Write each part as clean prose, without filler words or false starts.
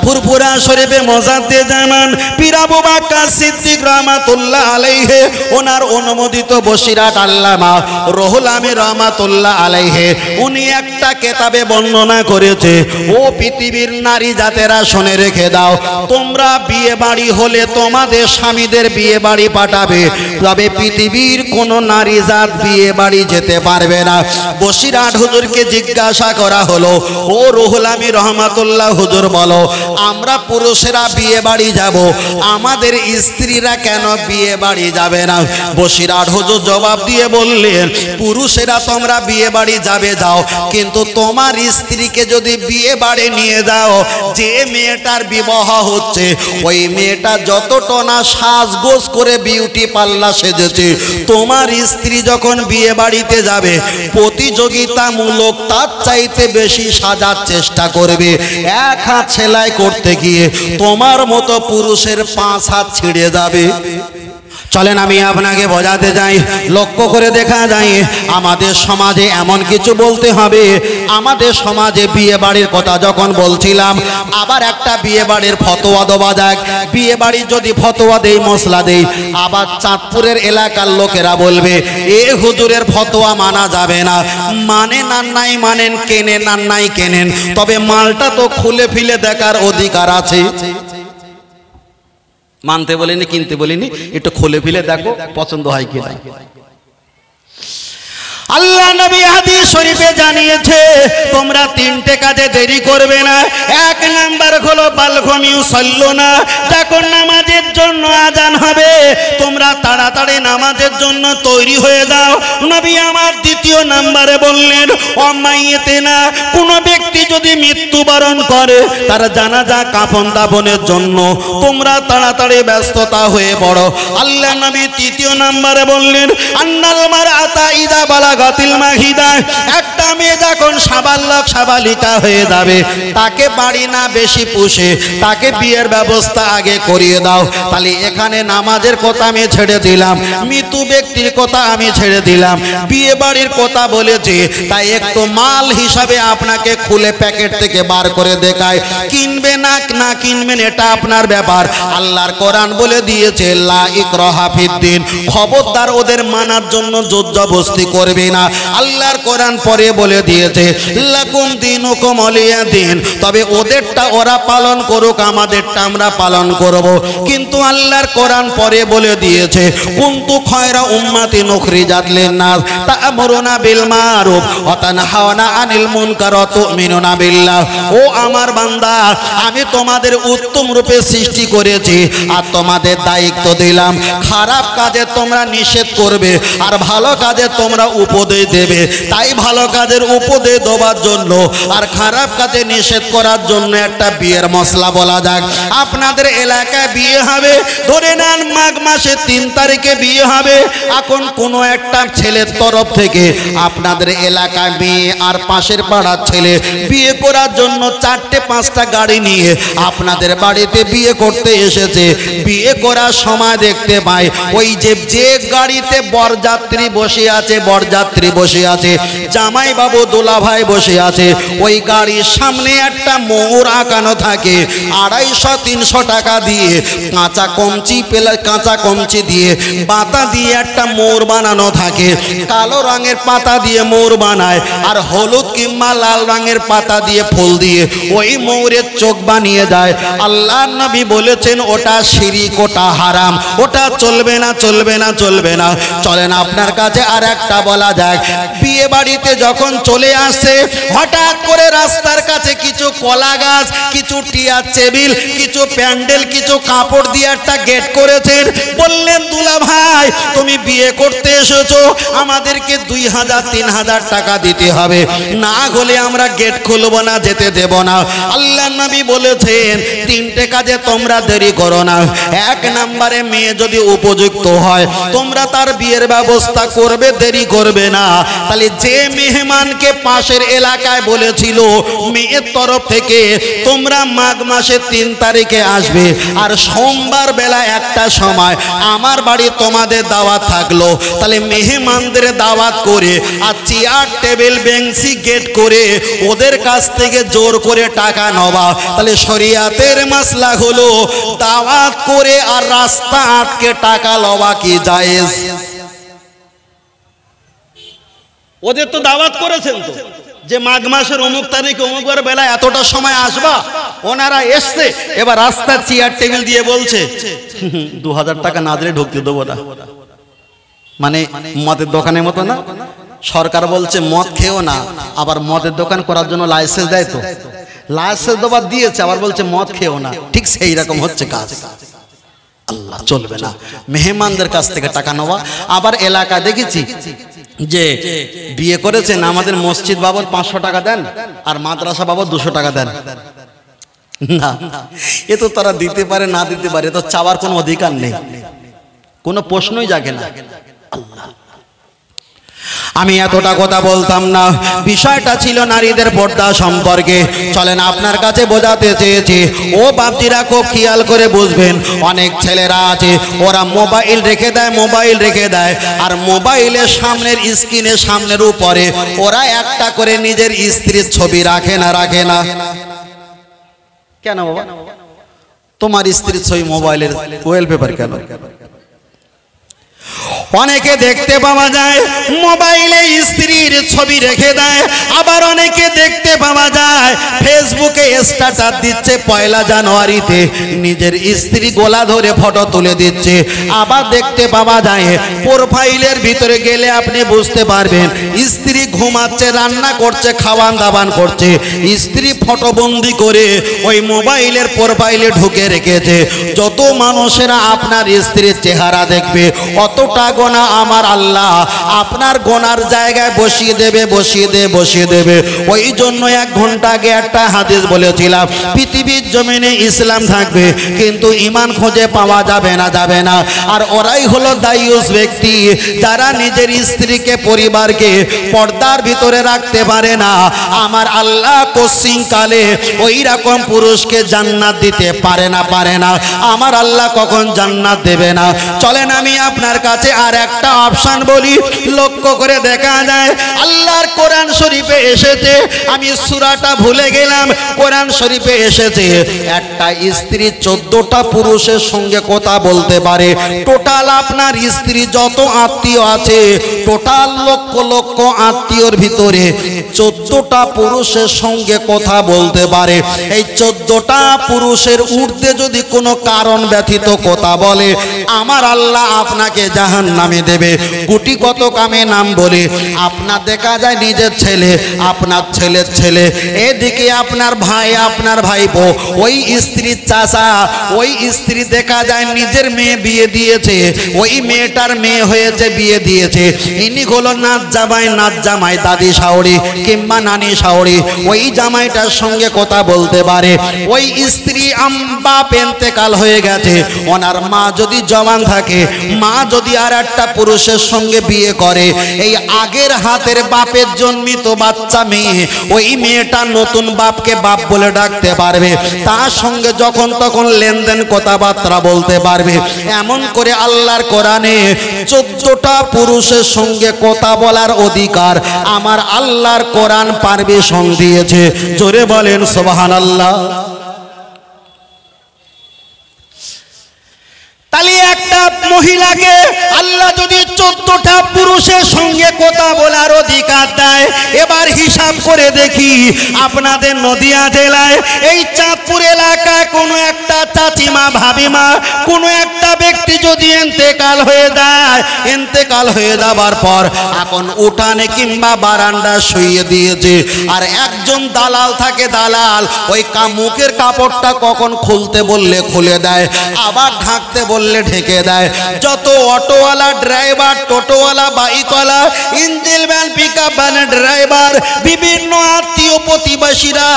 ফুরফুরা শরীফে মোজাদ্দে জামান পীর আবু বকর সিদ্দিক রাহমাতুল্লাহ আলাইহি ওনার অনুমোদিত বসিরাট আল্লামা রুহুল আমিন রাহমাতুল্লাহ আলাইহি উনি একটা কিতাবে বর্ণনা করেছে, ও পৃথিবীর নারী জাতেরা শুনে রেখে দাও, তোমরা বিয়ে বাড়ি হলে তোমাদের স্বামীদের বিয়ে বাড়ি পাঠাবে, তবে পৃথিবীর কোন নারী জাত বিয়ে বাড়ি যেতে পারবে না। বসিরাট হুজুরকে জিজ্ঞাসা করা হলো, ও রুহুল আমিন রহমাতুল্লাহ হুজুর বলো, আমরা পুরুষেরা বিয়ে বাড়ি যাব, আমাদের স্ত্রীরা কেন বিয়ে বাড়ি যাবে না? বসিরাট হুজুর জবাব দিয়ে বললেন, পুরুষেরা তোমরা বিয়ে বাড়ি যাবে যাও, কিন্তু তোমার স্ত্রীকে যদি বিয়ে বাড়ি নিয়ে যাও, যে মেয়েটার বিবাহ হচ্ছে ওই মেয়েটা যতটা না সাজগোজ করে বিউটি পার্লার সেজেছে, তোমার স্ত্রী যখন বিয়ে বাড়িতে যাবে প্রতিযোগিতামূলক তার চাইতে বেশি সাজার চেষ্টা করবে। এক হাত সেলাই করতে গিয়ে তোমার মতো পুরুষের 5 হাত ছিঁড়ে যাবে। চলেন আমি আপনাকে বোঝাতে যাই, লক্ষ্য করে দেখা যায় আমাদের সমাজে এমন কিছু বলতে হবে। আমাদের সমাজে বিয়ে বাড়ির কথা যখন বলছিলাম, আবার একটা বিয়ে বাড়ির ফতোয়া দেওয়া যাক। বিয়ে বাড়ির যদি ফতোয়া দেই, মশলা দেই, আবার চাঁদপুরের এলাকার লোকেরা বলবে এ হুজুরের ফতোয়া মানা যাবে না। মানে না নাই মানেন, কেনেন না নাই কেনেন, তবে মালটা তো খুলে ফিলে দেখার অধিকার আছে। মানতে বলিনি, কিনতে বলিনি, একটু খুলে ফিলে দেখো পছন্দ হয় কি না। আল্লাহ নবী হাদিস শরীফে জানিয়েছে, তোমরা 3টে কাজে দেরি করবে না। 1 নাম্বার হলো বালঘমিউ সাল্লুনা, যখন নামাজের জন্য আজান হবে তোমরা তাড়াতাড়ি নামাজের জন্য তৈরি হয়ে যাও। নবী আমার 2য় নাম্বারে বললেন, অমাইয়েতেনা, কোন ব্যক্তি যদি মৃত্যুবরণ করে তার জানাজা কাফন দাফনের জন্য তোমরা তাড়াতাড়ি ব্যস্ততা হয়ে পড়ো। আল্লাহ নবী 3য় নাম্বারে বললেন, আন্নাল মারআতা ইযা বালাগাতিল মাহিদা, একটা মেয়ে যখন সাবালক সাবালিকা হয়ে যাবে তাকে বাড়ি না বেশি পুষে তাকে বিয়ের ব্যবস্থা আগে করিয়ে দাও। তাহলে এখানে নামাজের কথা আমি ছেড়ে দিলাম, মৃত্যু ব্যক্তির কথা আমি ছেড়ে দিলাম, বিয়ে বাড়ির কথা বলেছি, তাই একটু মাল হিসাবে আপনাকে খুলে প্যাকেট থেকে বার করে দেখায়। কিনবে না না কিনবেন এটা আপনার ব্যাপার। আল্লাহর কোরআন বলে দিয়েছে, লা ইকরাহা ফিদ্দিন, খবরদার ওদের মানার জন্য জোর জবরদস্তি করবে না। আল্লাহর কোরআন পরে বলে দিয়েছে, লাকুম দীনুকুম ওয়ালিয়া দিন, তবে ওদেরটা ওরা পালন করুক, আমাদেরটা আমরা পালন করব। কিন্তু আল্লাহর কোরআন পরে বলে দিয়েছে, কুনতু খায়রা উম্মাতিন উখরিজাত লিন-নাস তা'মুরুনা বিল মারুফ ওয়া তানহাউনা আনিল মুনকার ওয়া তু'মিনুনা বিল্লাহ। ও আমার বান্দা, আমি তোমাদের উত্তম রূপে সৃষ্টি করেছি আর তোমাদের দায়িত্ব দিলাম, খারাপ কাজে তোমরা নিষেধ করবে আর ভালো কাজে তোমরা উপদেশ দেবে। তাই ভালো কাজের উপদেশ দেওয়ার জন্য আর খারাপ কাজে নিষেধ করার জন্য একটা বিয়ের মশলা বলা যাক। আপনাদের এলাকায় বিয়ে হবে, ধরে নেন মাঘ মাসের 3 তারিখে বিয়ে হবে। এখন কোনো একটা ছেলের তরফ থেকে আপনাদের এলাকায় মেয়ে আর পাশের পাড়ার ছেলে বিয়ে করার জন্য 4টে-5টা গাড়ি নিয়ে আপনাদের বাড়িতে বিয়ে করতে এসেছে। বিয়ে করার সময় দেখতে পাই ওই যে গাড়িতে বরযাত্রী বসে আছে, বরযাত্রী বসে আছে, জামাই বাবু দোলাভাই বসে আছে, ওই গাড়ির সামনে একটা মোহর আঁকানো থাকে। 250-300 টাকা দিয়ে কাঁচা কমচি দিয়ে পাতা দিয়ে একটা মোহর বানানো থাকে। কালো রঙের পাতা দিয়ে মোহর বানায় আর হলুদ কিংবা লাল রঙের পাতা দিয়ে ফুল দিয়ে ওই মোহরের চোখ বানিয়ে দেয়। আল্লাহর নবী বলেছেন ওটা শিরিক, ওটা হারাম, ওটা চলবে না, চলবে না, চলবে না। চলেন আপনার কাছে আর একটা বলা যাক। বিয়ে বাড়িতে যখন চলে আসছে, হঠাৎ করে রাস্তার কাছে কিছু কলা গাছ, কিছু টিয়ার টেবিল, কিছু প্যান্ডেল, কিছু কাপড় দিয়ে একটা গেট করেছেন। বললেন, দুলা ভাই তুমি বিয়ে করতে এসেছো, আমাদেরকে 2000-3000 টাকা দিতে হবে, না হলে আমরা গেট খুলবো না, যেতে দেব না। আল্লাহর নবী বলেছেন 3টে কাজে তোমরা দেরি করো না। 1 নম্বরে মেয়ে যদি উপযুক্ত হয় তোমরা তার বিয়ের ব্যবস্থা করবে, দেরি করবে না। তাহলে যে মেহমানকে পাশের এলাকায় বলেছিল মেয়ের তরফ থেকে তোমরা মাঘ মাসের 3 তারিখে আসবে আর সোমবার বেলা একটা সময় আমার বাড়ি তোমাদের দাওয়াত থাকলো, তাহলে মেহমানদের দাওয়াত করে আর চেয়ার টেবিল বেঞ্চি গেট করে ওদের কাছ থেকে জোর করে টাকা নেওয়া, তাহলে শরিয়াতের মাসলা হলো দাওয়াত করে আর রাস্তা আটকে টাকা লওয়া কি জায়েজ? ওদের তো দাওয়াত করেছেন তো যে মাঘ মাসের অমুক তারিখে অমুকবার বেলা এতটা সময় আসবা, ওনারা এসছে, এবার রাস্তার চেয়ার টেবিল দিয়ে বলছে 2000 টাকা না দিলে ঢুকতে দেবো না। মানে মদের দোকানের মতো না, সরকার বলছে মদ খেও না, আবার মদের দোকান করার জন্য লাইসেন্স দেয়, তো লাইসেন্স দেওয়ার দিয়েছে, আবার বলছে মদ খেও না, ঠিক সেই রকম হচ্ছে কাজ। আল্লাহ চলবে না, মেহমানদের কাছ থেকে টাকা নেওয়া। আবার এলাকা দেখেছি যে বিয়ে করেছেন আমাদের মসজিদ বাবদ 500 টাকা দেন আর মাদ্রাসা বাবদ 200 টাকা দেন, না এ তো তারা দিতে পারে না দিতে পারে, তো চাওয়ার কোনো অধিকার নেই, কোনো প্রশ্নই জাগে না। আল্লাহ, আমি এতটা কথা বলতাম না, বিষয়টা ছিল নারীদের পর্দা সম্পর্কে। চলেন আপনার কাছে বোঝাতে চেয়েছি, ও বাপজিরা খুব খেয়াল করে বুঝবেন। অনেক ছেলেরা আছে ওরা মোবাইল রেখে দেয় আর মোবাইলের সামনের স্ক্রিনে সামনের উপরে ওরা একটা করে নিজের স্ত্রীর ছবি রাখে না কেন বাবা? তোমার স্ত্রীর ছবি মোবাইলের ওয়ালপেপার কেন? অনেকে দেখতে পাওয়া যায় মোবাইলে স্ত্রীর ছবি রেখে দেয়, আবার অনেকে দেখতে পাওয়া যায় ফেসবুকে স্ট্যাটাস দিচ্ছে 1 জানুয়ারিতে নিজের স্ত্রী গোলা ধরে ফটো তুলে দিচ্ছে। আবার দেখতে পাওয়া যায় প্রোফাইলের ভিতরে গেলে আপনি বুঝতে পারবেন স্ত্রী ঘুমাচ্ছে, রান্না করছে, খাওয়ান দাওয়ান করছে, স্ত্রী ফটোবন্দি করে ওই মোবাইলের প্রোফাইলে ঢুকে রেখেছে। যত মানুষেরা আপনার স্ত্রীর চেহারা দেখবে অতটা গোনা আমার আল্লাহ আপনার গোনার জায়গায় বসিয়ে দেবে। ওই জন্য 1 ঘন্টা আগে একটা হাদিস বলেছিলাম, পৃথিবীর জমিনে ইসলাম থাকবে কিন্তু ঈমান খুঁজে পাওয়া যাবে না। আর ওরাই হলো দায়ুস ব্যক্তি যারা নিজের স্ত্রীকে পরিবারকে পর্দার ভিতরে রাখতে পারে না। আমার আল্লাহ কোশ্চিন কালে ওই রকম পুরুষকে জান্নাত দিতে পারে না। আমার আল্লাহ কখন জান্নাত দেবে না? চলেন আমি আপনার কাছে আর একটা অপশন বলি, লক্ষ্য করে দেখা যায় আল্লাহর কোরআন শরীফে এসেছে, আমি সূরাটা ভুলে গেলাম, কোরআন শরীফে এসেছে একটা স্ত্রী 14টা পুরুষের সঙ্গে কথা বলতে পারে। টোটাল আপনার স্ত্রী যত আত্মীয় আছে টোটাল লক্ষ আত্মীয়র ভিতরে 14টা পুরুষের সঙ্গে কথা বলতে পারে। এই 14টা পুরুষের ঊর্ধ্বে যদি কোনো কারণ ব্যতীত কথা বলে আমার আল্লাহ আপনাকে জাহান্নামে দেবে। গুটি কত কামে নাম বলে আপনার দেখা যায় নিজের ছেলে, আপনার ছেলের ছেলে, এদিকে আপনার ভাই, আপনার ভাইপো, ওই স্ত্রীর চাচা, ওই স্ত্রী দেখা যায় নিজের মেয়ে বিয়ে দিয়েছে, ওই মেয়েটার মেয়ে হয়েছে বিয়ে দিয়েছে, ইনি হলো নাচ জামাই দাদি শাওরি কিংবা নানি শাওরি, ওই জামাইটার সঙ্গে কথা বলতে পারে। ওই স্ত্রী বাপ ইন্তেকাল হয়ে গেছে, ওনার মা যদি জওয়ান থাকে, মা যদি আর একটা পুরুষের সঙ্গে বিয়ে করে, এই আগের হাতের বাপের জন্মিত বাচ্চা মেয়ে, ওই মেয়েটা নতুন বাপকে বাপ বলে ডাকতে পারবে, তার সঙ্গে যখন তখন লেনদেন কথাবার্তা বলতে পারবে। এমন করে আল্লাহর কোরআনে 14টা পুরুষের সঙ্গে কথা বলার অধিকার আমার আল্লাহর কোরআন পারমিশন দিয়েছে। জোরে বলেন সুবহানাল্লাহ। তাহলে একটা মহিলাকে আল্লাহ যদি 14টা পুরুষের সঙ্গে কথা বলার অধিকার দেয়, এবার হিসাব করে দেখি আপনাদের নদিয়া জেলায় এই চাঁদপুর এলাকায় কোনো একটা চাচিমা, ভাবিমা, কোনো একটা ব্যক্তি যদি ইন্তেকাল হয়ে যাবার পর এখন উঠানে কিংবা বারান্দা শুইয়ে দিয়েছে, আর একজন দালাল থাকে, দালাল ওই মুখের কাপড়টা কখন খুলতে বললে খুলে দেয়, আবার ঢাকতে বললে ঢেকে দেয়। যত অটোওয়ালা, ড্রাইভার, টোটোওয়ালা, বাইকওয়ালা, ইঞ্জিন ভ্যান, পিকআপ ভ্যানের ড্রাইভার, বিভিন্ন আত্মীয় প্রতিবেশীরা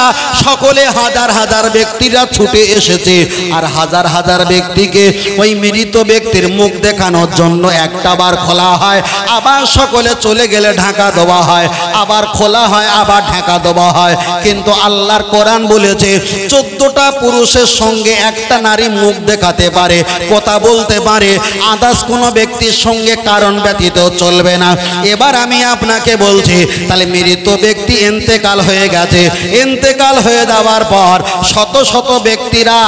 সকলে হাজার ব্যক্তিরা ছুটে এসেছে আর হাজার হাজার ব্যক্তিকে ওই মৃত ব্যক্তির মুখ দেখানোর জন্য একটা বার খোলা হয়, আবার সকলে চলে গেলে ঢাকা দেওয়া হয়, আবার খোলা হয়, আবার ঢাকা দেওয়া হয়। কিন্তু আল্লাহর কোরআন বলেছে 14টা পুরুষের সঙ্গে একটা নারী মুখ দেখাতে পারে, কথা বলতে পারে, আদার্স কোনো ব্যক্তির সঙ্গে কারণ ব্যতীত চলবে না। এবার আমি আপনাকে বলছি, তাহলে মৃত ব্যক্তি ইন্তেকাল হয়ে গেছে, ইন্তেকাল হয়ে যাওয়ার পর শত শত ব্যক্তিরা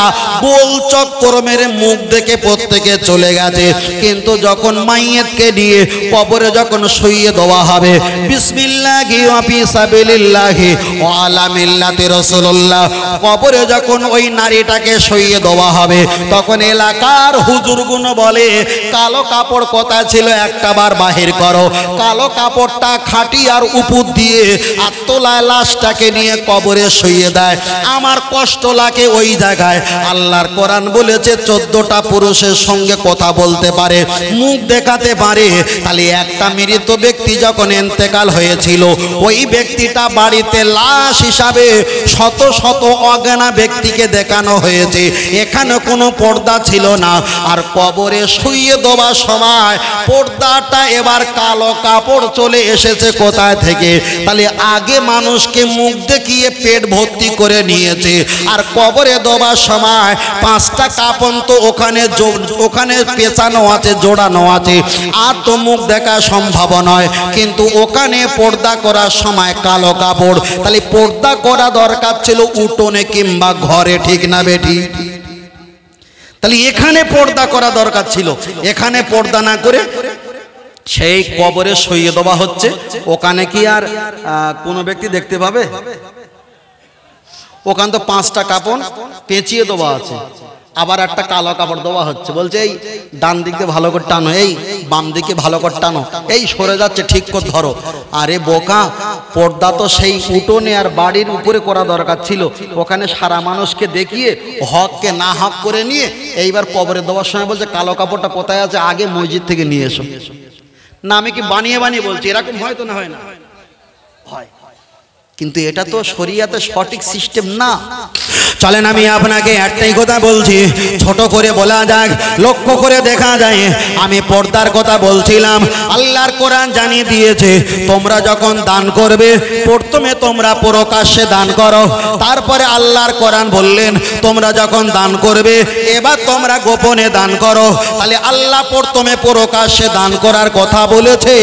গোল চক্কর মেরে মুখ দেখে প্রত্যেকে চলে গেছে। কিন্তু যখন মাইয়েতকে নিয়ে কবরে যখন শুইয়ে দেওয়া হবে, বিসমিল্লাহি ওয়া ফি সাবিলিল্লাহি ওয়া আলা মিল্লাতি রাসূলুল্লাহ, কবরে যখন ওই নারীটাকে শুইয়ে দেওয়া হবে, তখন এলাকার হুজুরগুলো বলে কালো কাপড় কথা ছিল একটা বার বাহির করো। কালো কাপড়টা খাটিয়ার উপর দিয়ে আর তোলায় লাশটাকে নিয়ে কবরে শুইয়ে দেয়। আমার কষ্ট লাগে ওই জায়গায়। আল্লাহর কোরআন বলেছে 14টা পুরুষের সঙ্গে কথা বলতে পারে, মুখ দেখাতে পারে। তাহলে একটা মৃত ব্যক্তি যখন ইন্তেকাল হয়েছিল, ওই ব্যক্তিটা বাড়িতে লাশ হিসাবে শত শত অজ্ঞানা ব্যক্তিকে দেখানো হয়েছে। এখানে কোনো পর্দা ছিল না। আর কবরে শুইয়ে দেওয়ার সময় পর্দাটা এবার কালো কাপড় চলে এসেছে কোথায় থেকে? তাহলে আগে মানুষকে মুখ দেখিয়ে পেট ভর্তি করে নিয়েছে, আর কবরে দেওয়ার সময় 5টা কাপড় তো ওখানে পেঁচানো আছে, জোড়ানো আছে, আর তো মুখ দেখা সম্ভব নয়। কিন্তু ওখানে পর্দা করার সময় কালো কাপড়, তাহলে পর্দা করা দরকার ছিল উঠোনে কিংবা ঘরে, ঠিক না বেটি? তাহলে এখানে পর্দা করা দরকার ছিল, এখানে পর্দা না করে সেই কবরে শুইয়ে দেওয়া হচ্ছে। ওখানে কি আর কোনো ব্যক্তি দেখতে পাবে? ওখানে তো 5টা কাপড় পেঁচিয়ে দেওয়া আছে, আবার একটা কালো কাপড় দেওয়া হচ্ছে। বলছে এই ডান দিকে ভালো করে টানো, এই বাম দিকে ভালো করে টানো, এই সরে যাচ্ছে ঠিক করে ধরো। আরে বোকা, পর্দা তো সেই উঠোনে আর বাড়ির উপরে করা দরকার ছিল। ওখানে সারা মানুষকে দেখিয়ে হককে না হক করে নিয়ে এইবার কবরে দেওয়ার সময় বলছে কালো কাপড়টা কোথায় আছে, আগে মসজিদ থেকে নিয়ে এসো। না আমি কি বানিয়ে বানিয়ে বলছি? এরকম হয় তো না হয় না? হয়। কিন্তু এটা তো শরিয়াতে সঠিক সিস্টেম না। চলেন আমি আপনাকে একটাই কথা বলছি, ছোট করে বলা যাক, লক্ষ্য করে দেখা যায়। আমি পর্দার কথা বলছিলাম। আল্লাহর কোরআন জানিয়ে দিয়েছে তোমরা যখন দান করবে প্রথমে তোমরা প্রকাশ্যে দান করো। তারপরে আল্লাহর কোরআন বললেন তোমরা যখন দান করবে এবার তোমরা গোপনে দান করো। তাহলে আল্লাহ প্রথমে প্রকাশ্যে দান করার কথা বলেছে,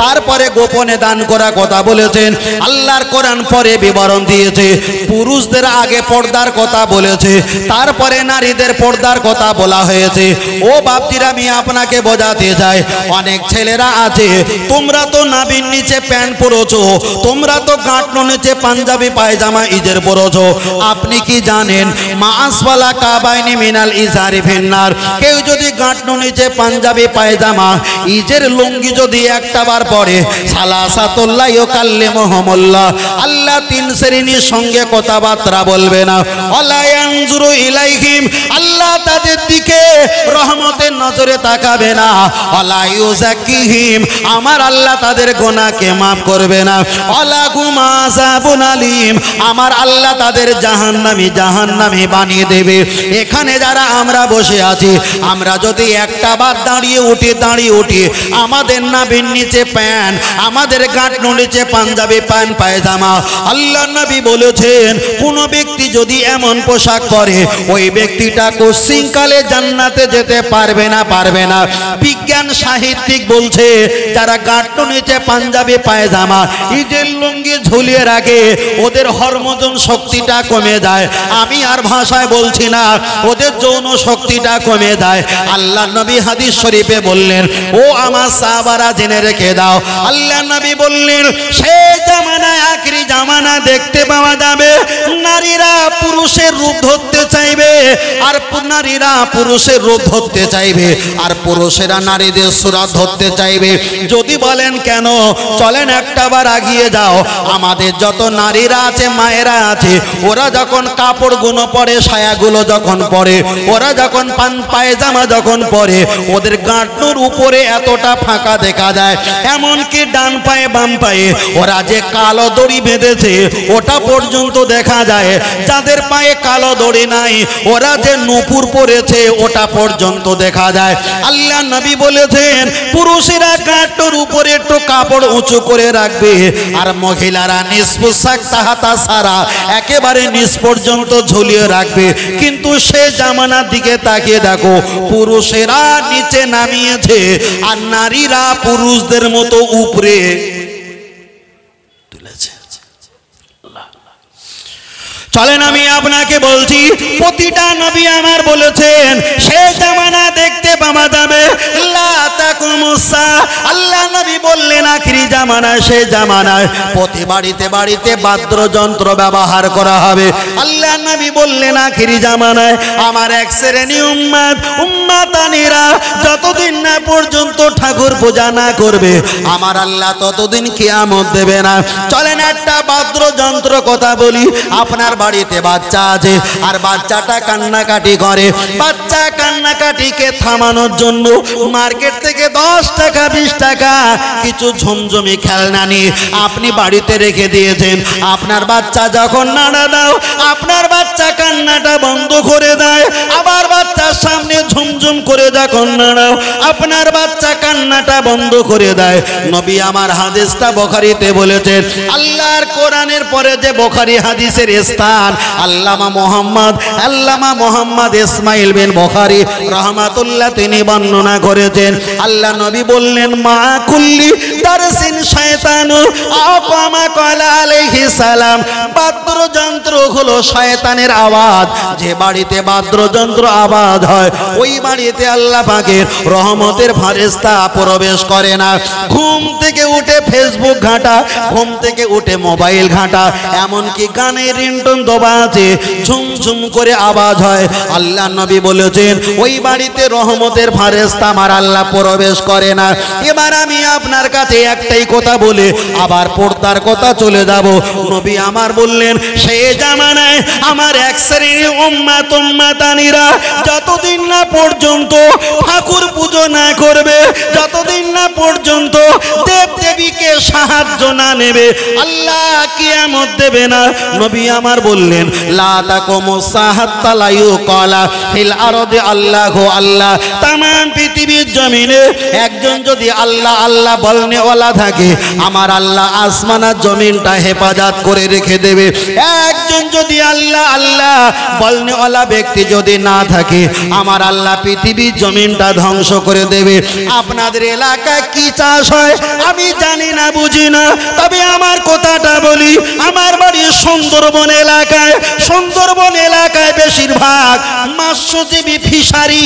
তারপরে গোপনে দান করার কথা বলেছেন। আল্লাহর কোরআন পরে বিবরণ দিয়েছে পুরুষদের আগে পর্দার কথা বলেছে, তারপরে নারীদের পর্দার কথা বলা হয়েছে। ও বাপজিরা, আমি আপনাকে বোঝাতে চাই, অনেক ছেলেরা আছে তোমরা তো নাভির নিচে প্যান্ট পরেছো, তোমরা তো গাঁটনো নিচে পাঞ্জাবি পায়জামা ঈদের পরেছো। আপনি কি জানেন মা আসফালা কাবাইনি মিনাল ইজারি ফিন্নার? কেউ যদি গাঁটনো নিচে পাঞ্জাবি পায়জামা ঈদের লুঙ্গি যদি একটা বার পরে, সালাসাতুল্লাহ ইউকাল্লিমুহুমুল্লাহ, আল্লাহ 3 শ্রেণীর সঙ্গে কথাবার্তা বলবে না। ওয়ালা ইয়ানজুরু ইলাইহিম, আল্লাহ তাদের দিকে রহমতের নজরে তাকাবে না। ওয়ালা ইউযাক্কিহিম, আমার আল্লাহ তাদের গুনাহকে maaf করবে না। ওয়ালা হুম আযাবুন আলীম, আমার আল্লাহ তাদের জাহান্নামী বানিয়ে দেবে। এখানে যারা আমরা বসে আছি, আমরা যদি একটা বার দাঁড়িয়ে উঠি আমাদের নাভির নিচে প্যান্ট, আমাদের গাঁটনোর নিচে পাঞ্জাবি প্যান্ট পায়জামা, আল্লাহ নবী বলেছেন কোন ব্যক্তি যদি এমন পোশাক পরে ওই ব্যক্তিটা কোশ্চিনকালে জান্নাতে যেতে পারবে না। বিজ্ঞান সাহিত্যিক বলছে যারা গাঁটনো নিচে পাঞ্জাবি পায়জামা ঈদের লুঙ্গি ঝুলিয়ে রাখে ওদের হরমোন শক্তিটা কমে যায়। আমি আর ভাষায় বলছি না, ওদের যৌন শক্তিটা কমে যায়। আল্লাহ নবী হাদিস শরীফে বললেন, ও আমার সাহাবারা জেনে রেখে দাও, আল্লাহ নবী বললেন সেই জামানায় আখরি জামানা দেখতে পাওয়া যাবে নারীরা পুরুষের রূপ ধরতে চাইবে, আর নারীরা পুরুষের রূপ ধরতে চাইবে, আর পুরুষেরা নারীদের সুরাত ধরতে চাইবে। যদি বলেন কেন, চলেন একটাবার আগিয়ে যাও। আমাদের যত নারীরা আছে, মায়েরা আছে, ওরা যখন কাপড়গুলো পরে, সায়াগুলো যখন পরে, ওরা যখন পায়জামা যখন পরে, ওদের গাঁটনোর উপরে এতটা ফাঁকা দেখা যায়, এমনকি ডান পায়ে বাম পায়ে ওরা যে কালো দড়ি বেঁধে বেঁধেছে ওটা পর্যন্ত দেখা যায়, যাদের পায়ে কালো দড়ি নাই ওরা যে নূপুর পরেছে ওটা পর্যন্ত দেখা যায়। আল্লাহ নবী বলেছেন পুরুষেরা কাঁধের উপরে একটু কাপড় উঁচু করে রাখবে, আর মহিলারা নিজ পোশাক তাহাতা সারা একেবারে নিজ পর্যন্ত ঝুলিয়ে রাখবে। কিন্তু সে জামানার দিকে তাকিয়ে দেখো, পুরুষেরা নিচে নামিয়েছে আর নারীরা পুরুষদের মতো উপরে তুলেছে। চলেন আমি আপনাকে বলছি, প্রতিটা নবী আমার বলেছেন সে জামানা দেখতে পাওয়া যাবে। আল্লাহ নবী বললেন আখিরি জামানায়, সে জামানায় প্রতি বাড়িতে বাড়িতে বাদ্যযন্ত্র ব্যবহার করা হবে। আল্লাহ নবী বললেন আখিরি জামানায় আমার এক শ্রেণী উম্মাতানিরা যতদিন না পর্যন্ত ঠাকুর পূজা না করবে আমার আল্লাহ ততদিন কিয়ামত দেবে না। চলেন একটা বাদ্যযন্ত্র কথা বলি। আপনার বাড়িতে বাচ্চা আছে আর বাচ্চাটা কান্নাকাটি করে, বাচ্চা কান্নাকাটিকে থামানোর জন্য মার্কেট থেকে 10 টাকা 20 টাকা কিছু ঝমঝমি খেলনা নিয়ে আপনি বাড়িতে রেখে দিয়েছেন। আপনার বাচ্চা যখন নাড়া দাও আপনার বাচ্চা কান্নাটা বন্ধ করে দেয়, আবার বাচ্চার সামনে ঝুমঝুম করে যখন নাড়াও আপনার বাচ্চা কান্নাটা বন্ধ করে দেয়। নবী আমার হাদিসটা বুখারীতে বলেছেন, আল্লাহর কোরআনের পরে যে বুখারী হাদিসের স্থান আল্লামা মোহাম্মদ ইসমাইল বিন বুখারী রাহমাতুল্লাহ তিনি বর্ণনা করেছেন। আল্লাহ নবী বললেন মা কুল্লি দারসিন শয়তানু আকামা ক্বালা আলাইহিস সালাম, বাদ্যযন্ত্র হলো শয়তানের আওয়াজ। যে বাড়িতে বাদ্যযন্ত্র আওয়াজ হয় ওই বাড়িতে আল্লাহ পাকের রহমতের ফেরেশতা প্রবেশ করে না। ঘুম থেকে উঠে ফেসবুক ঘাঁটা, ঘুম থেকে উঠে মোবাইল ঘাঁটা, এমনকি গানের রিংটোন দবা আছে ঝুমঝুম করে আওয়াজ হয়। আল্লাহ নবী বলেছেন ওই বাড়িতে রহমতের ফেরেশতা আমার আল্লাহ প্রবেশ করে না। এবার আমি আপনার কাছে একটাই কথা বলে আবার পর্দার কথা চলে যাব। নবী আমার বললেন সেই জামানায় আমার এক শ্রেণীর উম্মাতানিরা যতদিন না পর্যন্ত ঠাকুর পুজো না করবে, যতদিন না পর্যন্ত দেব দেবীকে সাহায্য না নেবে আল্লাহ কিয়ামত দেবে না। নবী আমার বললেন লা তাকুমুস সাহাত্তা লা ইউকালা ফিল আরদি আল্লাহু আল্লাহ। তাম পৃথিবীর জমিনে একজন যদি আল্লাহ আল্লাহ বলনেওয়ালা থাকে আমার আল্লাহ আসমান আর জমিনটা হেফাজত করে রেখে দেবে। একজন যদি আল্লাহ আল্লাহ বলনেওয়ালা ব্যক্তি যদি না থাকে আমার আল্লাহ পৃথিবীর জমিনটা ধ্বংস করে দেবে। আপনাদের এলাকায় কি চাষ হয় আমি জানি না বুঝি না, তবে আমার কথাটা বলি, আমার বাড়ি সুন্দরবন এলাকায়। সুন্দরবন এলাকায় বেশিরভাগ মৎস্যজীবী ফিশারি,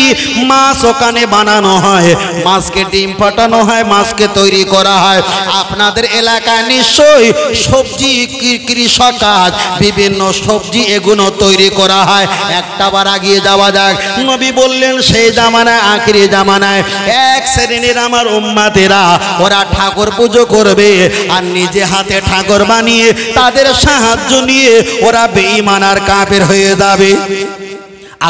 মাছ ওখানে বানানো হয়, মাছকে ডিম ফাটানো হয়, মাছকে তৈরি করা হয়। আপনাদের এলাকায় নিশ্চয়ই সবজি কৃষক কাজ, বিভিন্ন সবজি এগুলো তৈরি করা হয়। একটা বার আগিয়ে যাওয়া যাক। নবী বললেন সেই জামানায় আখিরি জামানায় এক শ্রেণীর আমার উম্মাতেরা ওরা ঠাকুর পুজো করবে আর নিজে হাতে ঠাকুর বানিয়ে তাদের সাহায্য নিয়ে ওরা বেঈমান আর কাফের হয়ে যাবে।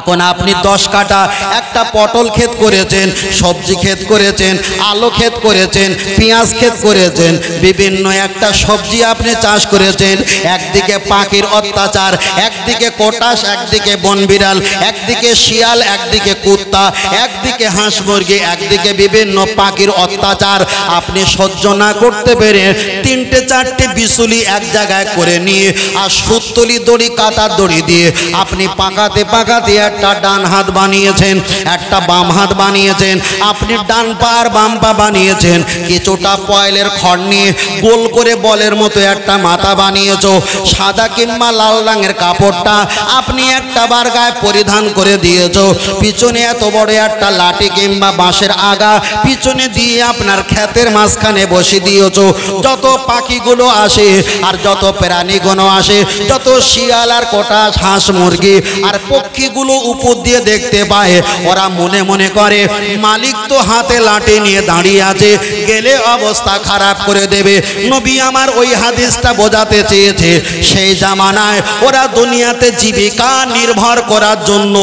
এখন আপনি 10 কাঠা একটা পটল ক্ষেত করেছেন, সবজি ক্ষেত করেছেন, আলু ক্ষেত করেছেন, পেঁয়াজ ক্ষেত করেছেন, বিভিন্ন একটা সবজি আপনি চাষ করেছেন। একদিকে পাখির অত্যাচার, একদিকে কোটাস, একদিকে বনবিড়াল, একদিকে শিয়াল, একদিকে কুত্তা, একদিকে হাঁস মুরগি, একদিকে বিভিন্ন পাখির অত্যাচার আপনি সহ্য না করতে পেরে 3টে 4টে বিচুলি এক জায়গায় করে নিয়ে আর সুতলি দড়ি কাটার দড়ি দিয়ে আপনি পাকাতে পাকাতে একটা ডান হাত বানিয়েছেন, একটা বাম হাত বানিয়েছেন, আপনি ডান পা আর বাম পা বানিয়েছেন। কিছুটা পয়লের খড় নিয়ে গোল করে বলের মতো একটা মাথা বানিয়েছো। সাদা কিংবা লাল রঙের কাপড়টা আপনি একটা বার গায়ে পরিধান করে দিয়েছো। পিছনে এত বড় একটা লাঠি কিংবা বাঁশের আগা পিছনে দিয়ে আপনার ক্ষেতের মাঝখানে বসে দিয়েছো। যত পাখিগুলো আসে আর যত প্রাণীগুলো আসে, যত শিয়াল আর কোটাস, হাঁস মুরগি আর পক্ষীগুলো পাখিগুলো উপর দিয়ে দেখতে পায়, ওরা মনে মনে করে মালিক তো হাতে লাঠি নিয়ে দাঁড়িয়ে আছে, গেলে অবস্থা খারাপ করে দেবে। নবী আমার ওই হাদিসটা বোঝাতে চেয়েছে সেই জামানায় ওরা দুনিয়াতে জীবিকা নির্ভর করার জন্য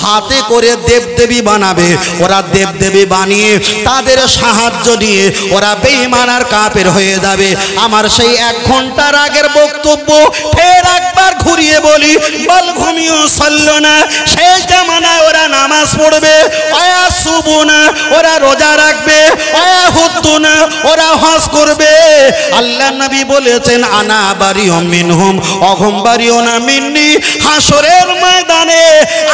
হাতে করে দেবদেবী বানাবে। ওরা দেবদেবী বানিয়ে তাদের সাহায্য নিয়ে ওরা বেঈমান আর কাফের হয়ে যাবে। আমার সেই 1 ঘন্টার আগের বক্তব্য ফের একবার ঘুরিয়ে বলি, বল ঘুমিও সল্লো না। সেই জামানায় ওরা নামাজ পড়বে, ওয়া সুবুনা ওরা রোজা রাখবে, ওয়া হুদ্দুনা ওরা হজ করবে। আল্লাহ নবী বলেছেন আনা বারিউম মিনহুম অহুম বারিউনা মিন্নি। হাসরের ময়দানে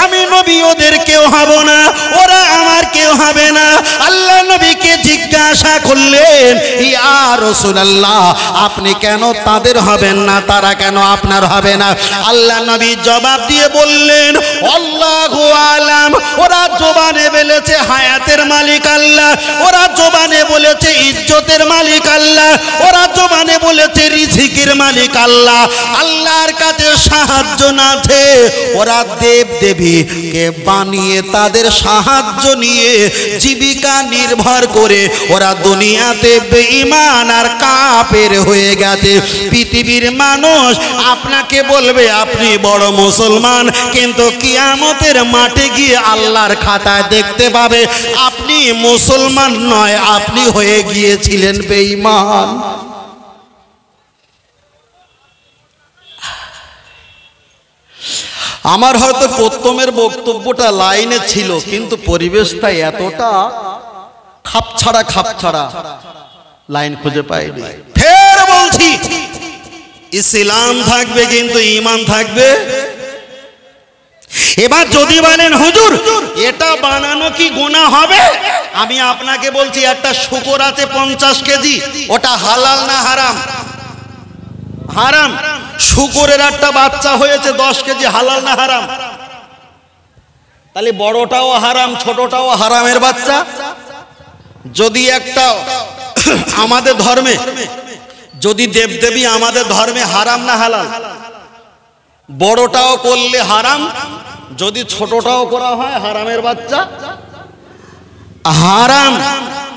আমি নবী ওদের কেউ হব না, ওরা আমার কেউ হবে না। আল্লাহ নবীকে জিজ্ঞাসা করলেন ইয়া রাসূলুল্লাহ আপনি কেন তাদের হবেন না, তারা কেন আপনার হবে না? আল্লাহ নবী জবাব দিয়ে বললেন আল্লাহু আলাম। ওরা জবানে বলেছে হায়াতের মালিক আল্লাহ, ওরা জবানে বলেছে ইজ্জতের মালিক আল্লাহ, ওরা জবানে বলেছে রিজিকের মালিক আল্লাহ। আল্লাহর কাছে সাহায্য না আছে, ওরা দেব দেবীকে বানিয়ে তাদের সাহায্য নিয়ে জীবিকা নির্ভর করে ওরা দুনিয়াতে বেঈমান আর কাফের হয়ে গেছে। পৃথিবীর মানুষ আপনাকে বলবে আপনি বড় মুসলমান, কিন্তু কিয়ামতের মাঠে গিয়ে আল্লাহর খাতায় দেখতে পাবে আপনি মুসলমান নয়, আপনি হয়ে গিয়েছিলেন বেঈমান। আমার হয়তো প্রথমের বক্তব্যটা লাইনে ছিল, কিন্তু পরিবেশটা এতটা খাপছাড়া লাইন খুঁজে পাইনি। ফের বলছি ইসলাম থাকবে কিন্তু ঈমান থাকবে। এবার যদি বলেন হুজুর এটা বানানো কি গুনাহ হবে, আমি আপনাকে বলছি একটা শূকর আছে 50 কেজি, ওটা হালাল না হারাম? হারাম। শূকরের একটা বাচ্চা হয়েছে 10 কেজি, হালাল না হারাম? তাহলে বড়টাও হারাম ছোটটাও হারামের বাচ্চা। যদি একটা আমাদের ধর্মে যদি দেবদেবী আমাদের ধর্মে হারাম না হালাল? বড়টাও করলে হারাম, যদি ছোটটাও করা হয় হারামের বাচ্চা হারাম।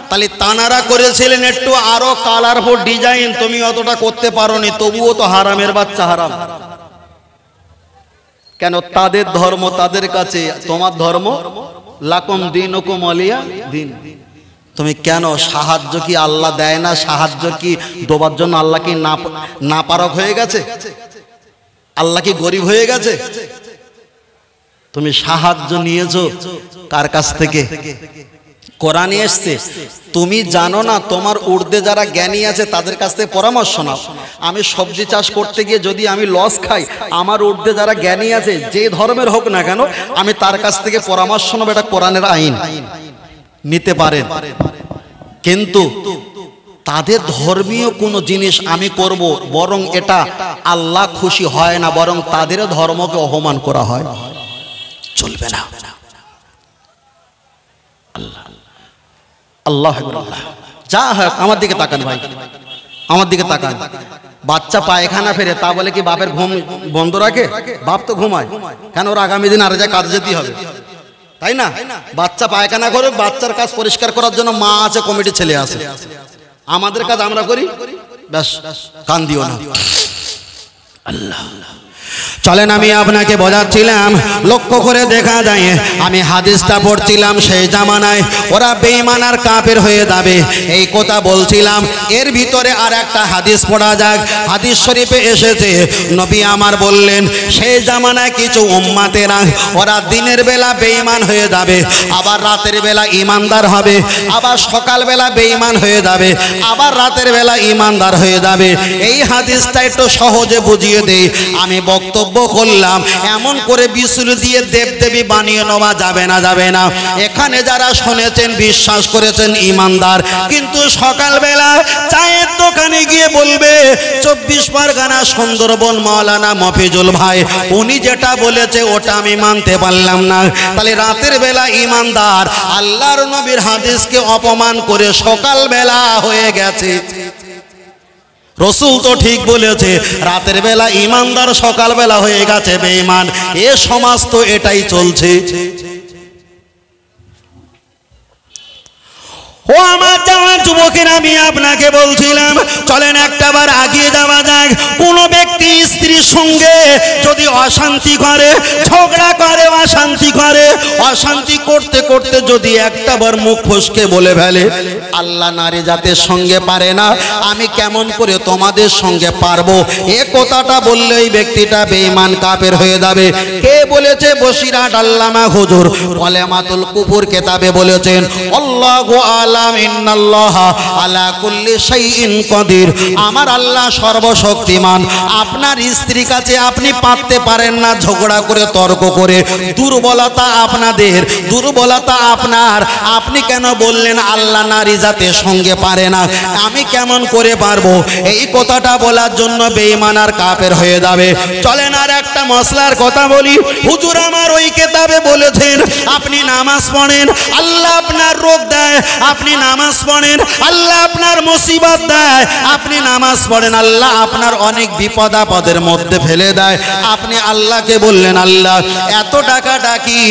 তাহলে তানারা করেছিলেন একটু আরো কালারফুল ডিজাইন, তুমি অতটা করতে পারোনি, তবুও তো হারামের বাচ্চা হারাম। কেন? তাদের ধর্ম তাদের কাছে, তোমার ধর্ম লাকুম দীনুকুম ওয়ালিয়া দিন। তুমি কেন? সাহায্য কি আল্লাহ দেয় না? সাহায্য কি দেওয়ার জন্য আল্লাহ কি না পারক হয়ে গেছে? আল্লাহ কি গরিব হয়ে গেছে? তুমি সাহায্য নিয়েছো কার কাছ থেকে? কোরআনে এসছে। তুমি জানো না, তোমার ঊর্ধ্বে যারা জ্ঞানী আছে তাদের কাছ থেকে পরামর্শ নাও। আমি সবজি চাষ করতে গিয়ে যদি আমি লস খাই, আমার ঊর্ধ্বে যারা জ্ঞানী আছে যে ধর্মের হোক না কেন, আমি তার কাছ থেকে পরামর্শ নেব। এটা কোরআনের আইন, নিতে পারেন। কিন্তু তাদের ধর্মীয় কোনো জিনিস আমি করব, বরং এটা আল্লাহ খুশি হয় না, বরং তাদের ধর্মকে অপমান করা হয়, চলবে না। আল্লাহ যা হয়। আমার দিকে তাকান ভাই, আমার দিকে তাকান। বাচ্চা পায়খানা ফেরে, তা বলে কি বাপের ঘুম বন্ধ রাখে? বাপ তো ঘুমায়। কেন? ওর আগামী দিন আর যা কাজ যেতে হবে, তাই না? বাচ্চা পায়খানা করে, বাচ্চার কাজ পরিষ্কার করার জন্য মা আছে, কমিটি ছেলে আছে। আমাদের কাজ আমরা করি, ব্যাস, কান দিও না। আল্লাহ চলেন আমি আপনাকে বোঝাচ্ছিলাম, লক্ষ্য করে দেখা যায় আমি হাদিসটা পড়ছিলাম সেই জামানায় ওরা বেঈমান আর কাফের হয়ে যাবে, এই কথা বলছিলাম। এর ভিতরে আর একটা হাদিস পড়া যাক। হাদিস শরীফে এসেছে নবী আমার বললেন সেই জামানায় কিছু উম্মাতেরা ওরা দিনের বেলা বেঈমান হয়ে যাবে, আবার রাতের বেলা ঈমানদার হবে, আবার সকালবেলা বেঈমান হয়ে যাবে, আবার রাতের বেলা ঈমানদার হয়ে যাবে। এই হাদিসটা একটু সহজে বুঝিয়ে দেই। আমি বক্তব্য করলাম এমন করে বিশুল দিয়ে দেবদেবী বানিয়ে নেওয়া যাবে না, যাবে না। এখানে যারা শুনেছেন বিশ্বাস করেছেন ঈমানদার, কিন্তু সকালবেলা চায়ের দোকানে গিয়ে বলবে 24 পরগনা সুন্দরবন মাওলানা মফিজুল ভাই উনি যেটা বলেছে ওটা আমি মানতে পারলাম না। তাহলে রাতের বেলা ঈমানদার, আল্লাহর নবীর হাদিসকে অপমান করে সকালবেলা হয়ে গেছে। রসুল তো ঠিক বলেছে, রাতের বেলা ইমানদার সকালবেলা হয়ে গেছে বেঈমান। এ সমাজ তো এটাই চলছে। ও আমার জাওয়ান যুবকের, আমি আপনাকে বলছিলাম চলেন একটাবার আগিয়ে যাওয়া যাক। কোন ব্যক্তি স্ত্রীর সঙ্গে যদি অশান্তি করে, ঝগড়া করে, অশান্তি করতে করতে যদি একটাবার মুখ ফসকে বলে ফেলে, আল্লাহ নারী জাতের সঙ্গে পারে না, আমি কেমন করে তোমাদের সঙ্গে পারবো, এ কথাটা বললে এই ব্যক্তিটা বেঈমান কাফের হয়ে যাবে। কে বলেছে? বসিরহাট আল্লামা হুজুর কলেমাতুল কুফর কেতাবে বলেছেন, আল্লাহু আলাম ইন্নাল্লাহা আলা কুল্লি শাইইন কাদির। আমার আল্লাহ সর্বশক্তিমান। আপনার স্ত্রীর কাছে আপনি পারতে পারেন না ঝগড়া করে, তর্ক করে। দুর্বলতা আপনাদের, দুর্বলতা আপনার। আপনি কেন বললেন আল্লাহ নারী জাতের সঙ্গে পারে না, আমি কেমন করে পারবো? এই কথাটা বলার জন্য বেঈমান আর কাফের হয়ে যাবে। চলেন আর একটা মশলার কথা বলি। হুজুর আমার ওই কেতাবে বলেছেন, আপনি নামাজ পড়েন, আল্লাহ আপনার রোগ দেয়। আপনি নামাজ পড়েন, আল্লাহ আপনার মুসিবত দেয়। আপনি নামাজ পড়েন, আল্লাহ আপনার অনেক বিপদ আপদের মধ্যে ফেলে দেয়। আপনি আল্লাহকে বললেন, আল্লাহ এত টাকা ডাকি,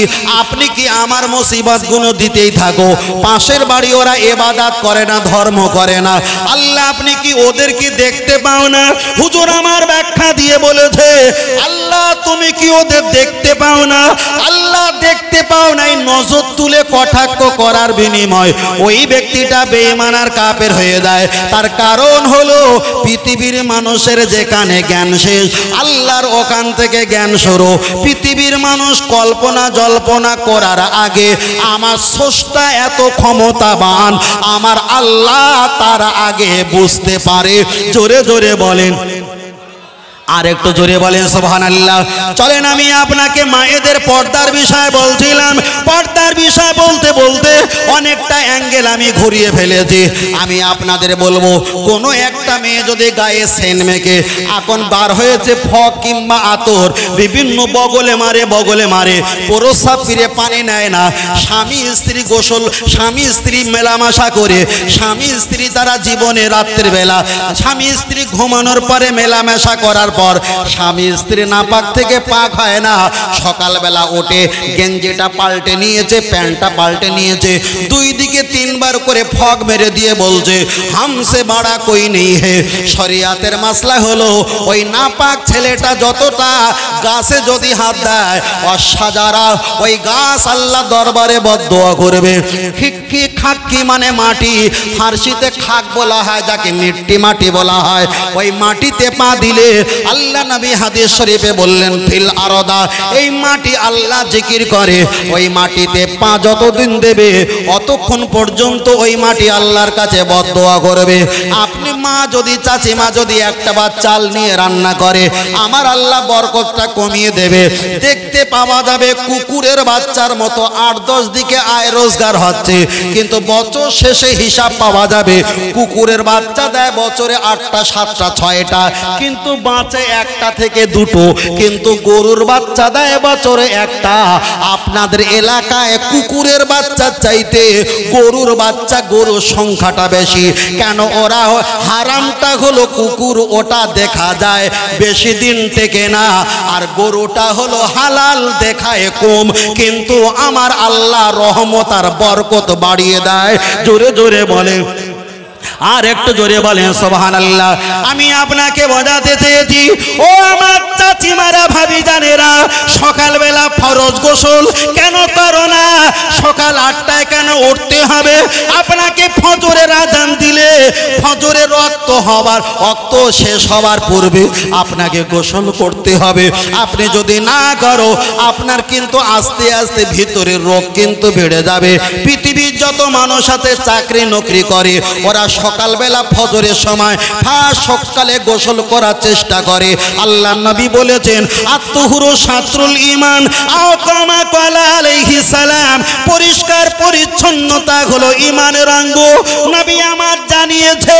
আপনি কি আমার মুসিবত গুলো দিতেই থাকো? পাশের বাড়ি ওরা ইবাদত করে না, ধর্ম করে না, আল্লাহ আপনি কি ওদের কি দেখতে পাও না? হুজুর আমার ব্যাখ্যা দিয়ে বলেছে, আল্লাহ তুমি কি ওদের দেখতে পাও না? আল্লাহ দেখতে পাও নাই, নজর তুলে কটাক্ষ করার বিনিময় ওই ব্যক্তিটা বেঈমান আর কাফের হয়ে যায়। তার কারণ হলো পৃথিবীর মানুষের যেখানে জ্ঞান শেষ, আল্লাহর ওখান থেকে জ্ঞান শুরু। পৃথিবীর মানুষ কল্পনা জল্পনা করার আগে আমার স্রষ্টা এত ক্ষমতাবান, আমার আল্লাহ তার আগে বুঝতে পারে। জোরে জোরে বলেন, আর একটু জোরে বলেন সুবহানাল্লাহ। চলেন আমি আপনাকে মায়েদের পর্দার বিষয় বলছিলাম। পর্দার বিষয় বলতে বলতে অনেকটা অ্যাঙ্গেল আমি ঘুরিয়ে ফেলেছি। আমি আপনাদের বলবো, কোনো একটা মেয়ে যদি গায়ে সেন মেখে, এখন বার হয়েছে ফক কিংবা আতর, বিভিন্ন বগলে মারে, প্রস্রাব ফিরে পানি নেয় না, স্বামী স্ত্রী গোসল, স্বামী স্ত্রী মেলামেশা করে, স্বামী স্ত্রী তারা জীবনে রাত্রের বেলা, স্বামী স্ত্রী ঘুমানোর পরে মেলামেশা করার পর স্বামী স্ত্রী নাপাক থেকে পাক হয় না। সকালবেলা উঠে গেঞ্জিটা পাল্টে নিয়েছে, প্যান্টটা পাল্টে নিয়েছে, দুই দিকে তিনবার করে ফগ মেরে দিয়ে বলছে হামসে বাড়া কই নেই হে। শরিয়াতের মাসলা হলো, ওই নাপাক ছেলেটা যতটা গাছে যদি হাত দেয়, অসাজারা ওই গাছ আল্লাহ দরবারে বদদোয়া করবে। খিক্কি খাক্কি মানে মাটি, ফার্সিতে খাক বলা হয়, যাকে মিট্টি মাটি বলা হয়। ওই মাটিতে পা দিলে আল্লাহ নবী হাদিস শরীফে বললেন, ফিল আরদা, এই মাটি আল্লাহ জিকির করে। ওই মাটিতে পা যতদিন দেবে, অতক্ষণ পর্যন্ত ওই মাটি আল্লাহর কাছে বদদোয়া করবে। আপনি মা যদি, চাচি মা যদি একটা বার চাল নিয়ে রান্না করে, আমার আল্লাহ বরকতটা কমিয়ে দেবে। দেখতে পাওয়া যাবে কুকুরের বাচ্চার মতো 8-10 দিকে আয় রোজগার হচ্ছে, কিন্তু বছর শেষে হিসাব পাওয়া যাবে কুকুরের বাচ্চা দেয় বছরে 8টা 7টা 6টা, কিন্তু বাঁচে 1টা থেকে 2টো, কিন্তু গরুর বাচ্চা দেয় বছরে 1টা। আপনাদের এলাকায় কুকুরের বাচ্চা চাইতে গরুর বাচ্চা, গরুর সংখ্যাটা বেশি। কেন? ওরা হারামটা হলো কুকুর, ওটা দেখা যায় বেশি দিন থেকে না, আর গরুটা হলো হালাল, দেখায় কম, কিন্তু আমার আল্লাহ রহমত আর বরকত বাড়িয়ে দেয়। জোরে জোরে বলে, আর একটু জোরে বলেন সুবহানাল্লাহ। আমি আপনাকে বোঝাতে চেয়েছি, ও আমার চাচিমারা, ভাবি জানেরা, সকালবেলা ফরজ গোসল কেন করো না? সকাল 8টায় কেন উঠতে হবে? আপনাকে ফজরের আযান দিলে, ফজরের ওয়াক্ত শেষ হবার পূর্বে আপনাকে গোসল করতে হবে। আপনি যদি না করো, আপনার কিন্তু আস্তে আস্তে ভিতরের রোগ কিন্তু বেড়ে যাবে। পৃথিবীর যত মানুষ আছে চাকরি নকরি করে, ওরা সকালবেলা ফজরের সময় ফার্স্ট সকালে গোসল করার চেষ্টা করে। আল্লাহ নবী বলেছেন, আত্মহুরু শাত্রুল ঈমান, আও কামা ক্বালা আলাইহিস সালাম, পরিষ্কার পরিচ্ছন্নতা হলো ঈমানের অঙ্গ। নবী আমার জানিয়েছে,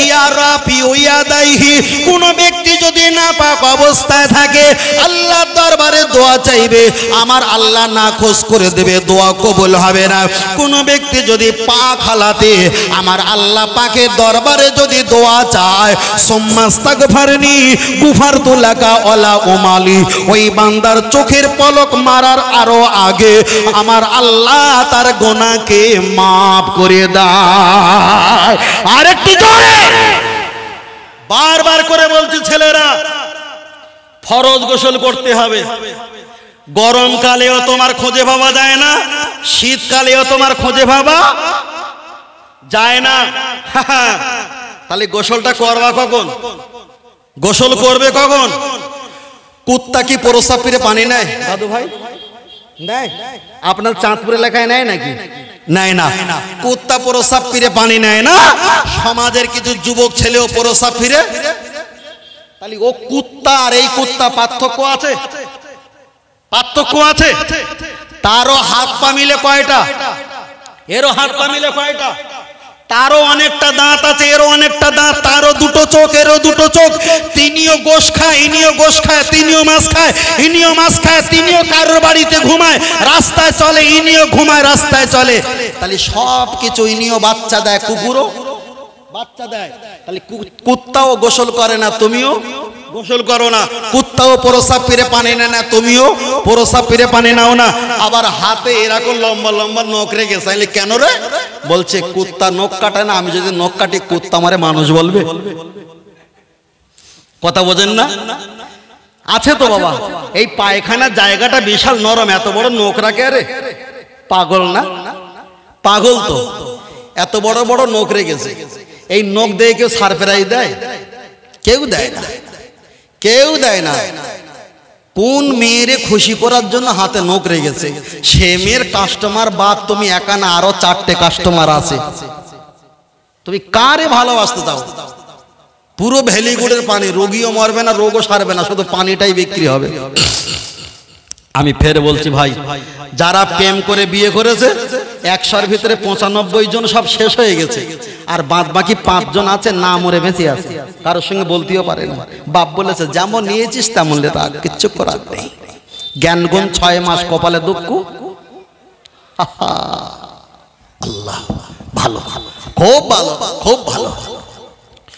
ইয়া রাফি ইয়াদাইহি, কোন ব্যক্তি যদি নাপাক অবস্থায় থাকে, আল্লাহ দরবারে দোয়া চাইবে, আমার আল্লাহ নাখোশ করে দেবে, দোয়া কবুল হবে না। কোন ব্যক্তি যদি পাক হালাতে আমার আল্লাহ পাকের দরবারে যদি দোয়া চায়, সুম্মাস্তাগফারনি গুফারতু লাকা ওয়ালা উমালি, ওই বান্দার চোখের পলক মারার আরো আগে আমার আল্লাহ তার গুনাহকে মাফ করে দেয়। আরেকটু জোরে বারবার করে বলছি, ছেলেরা ফরজ গোসল করতে হবে। গরমকালেও তোমার খোঁজে পাওয়া যায় না, শীতকালেও তোমার খোঁজে পাওয়া যায় না। তাহলে গোসলটা করবা কখন? গোসল করবে কখন? কুত্তা কি প্রস্রাব ফিরে পানি নেয় দাদু ভাই? নেয়? আপনার চাঁদপুর এলাকায় নেয় নাকি? নেয় না। কুত্তা প্রস্রাব ফিরে পানি নেয় না, সমাজের কিছু যুবক ছেলেও প্রস্রাব ফিরে। তাহলে ও কুত্তা আর এই কুত্তা পার্থক্য আছে? পার্থক্য আছে। তারও হাত পা মিলে কয়টা? এরও হাত পা মিলে কয়টা? তারও অনেকটা দাঁত আছে, এরও অনেকটা দাঁত, তারও দুটো চোখ, এরও দুটো চোখ। তিনিও গোশ খায়, ইনিও গোশ খায়, তিনিও মাছ খায়, ইনিও মাছ খায়, তিনিও কারোর বাড়িতে ঘুমায়, রাস্তায় চলে, ইনিও ঘুমায়, রাস্তায় চলে। তাহলে সব কিছু ইনিও বাচ্চা দেয়, কুকুরও বাচ্চা দেয়। তাহলে কুত্তাও গোসল করে না, তুমিও গোসল করো না। কুত্তাও প্রস্রাব ফিরে পানি নেয় না, তুমিও প্রস্রাব ফিরে পানি নাও না। আবার হাতে এরকম লম্বা লম্বা নখ রেখে চাইলে কেন রে? বলছে কুত্তা নখ কাটে না, আমি যদি নখ কাটি কুত্তা আমারে মানুষ বলবে। কথা বোঝেন না? আছে তো বাবা, এই পায়খানার জায়গাটা বিশাল নরম, এত বড় নখ রাখে। আরে পাগল না? পাগল তো, এত বড় বড় নখ রেখেছে। এই নখ দিয়ে কেউ সারপ্রাইজ দেয়? কেউ দেয় না, কেউ দেয় না। কোন মেয়েরে খুশি করার জন্য হাতে নখ রেখেছে, সে মেয়ের কাস্টমার বাদ তুমি একা না, আরো 4টে কাস্টমার আছে। তুমি কারে ভালোবাসতে চাও? পুরো ভ্যালিগুড়ের পানি, রোগীও মরবে না, রোগও সারবে না, শুধু পানিটাই বিক্রি হবে। আমি ফের বলছি ভাই, যারা প্রেম করে বিয়ে করেছে 100-র ভিতরে 95 জন সব শেষ হয়ে গেছে, আর বাদ বাকি 5 জন আছে না মরে বেঁচে আছে, কারোর সঙ্গে বলতেও পারে না। বাপ বলেছে যেমন নিয়েছিস তেমন লে রাখ, কিচ্ছু করার নেই। জ্ঞানগুণ 6 মাস, কপালে দুঃখ। আল্লাহ ভালো, খুব ভালো, খুব ভালো।